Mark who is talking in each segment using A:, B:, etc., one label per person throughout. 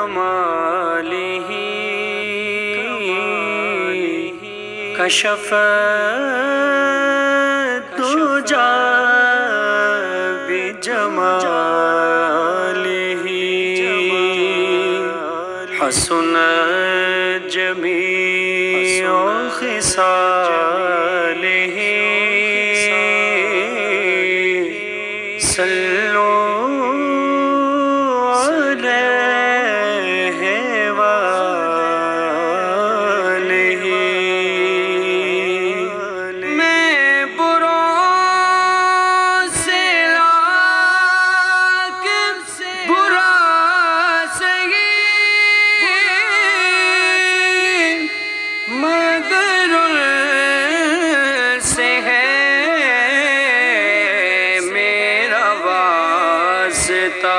A: بكماله كشف الدجى بجماله حسن جميع خصاله صلوا عليه وآلہ میں بروں سے لاکھ برا سہی مگر ان سے ہے میرا واسطہ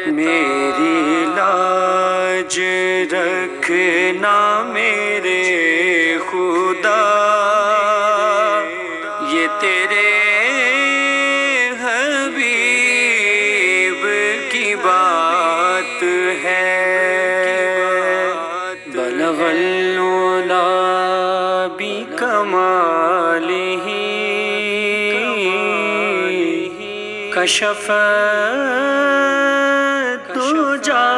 A: میری لاج رکھنا میرے خدا یہ تیرے حبیب کی بات ہے بلغ العلا بکمالہ کشف الدجى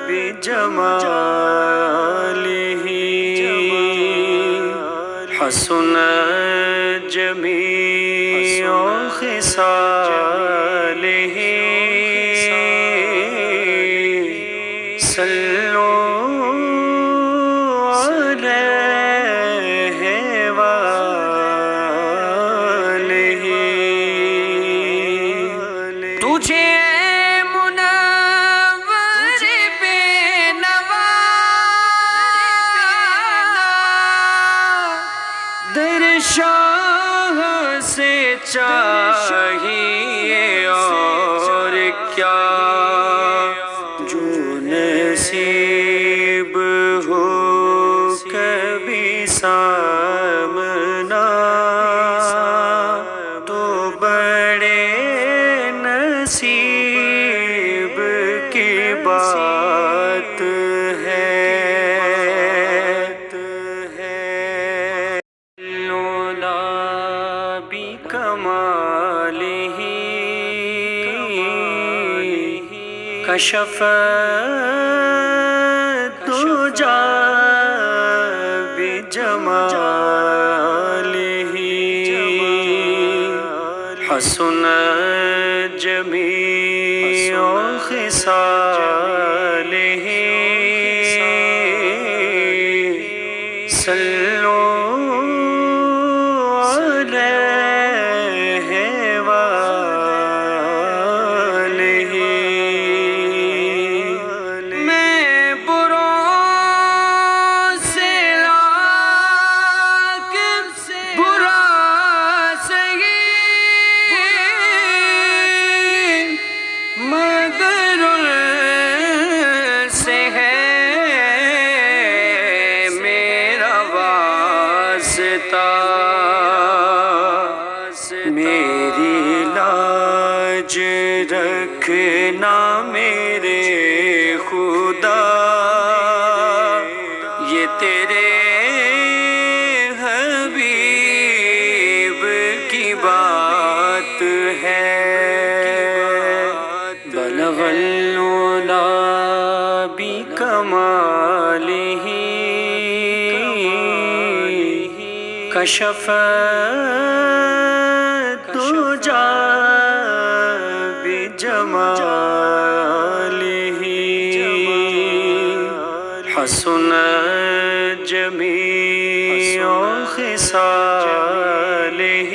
A: بجمالہ حسن جميع خصاله صلوا عليه وآلہ تجھے منور بے نوا در شاہ سے چاہیے اور کیا جو نصیب ہو کبھی سامنا تو بڑے نصیب کی بات ہے لولا بکمالہ کشف الدجى بجمالہ حسن جميع خصاله صلوا عليه وآلہ میں بروں سے لاکھ برا سہی مگر ان سے ہے میرا واسطہ میری لاج رکھنا میرے خدا یہ تیرے حبیب کی بات ہے بلغ العلا بکمالہ کشف الدجى بجمالہ حسن جميع خصاله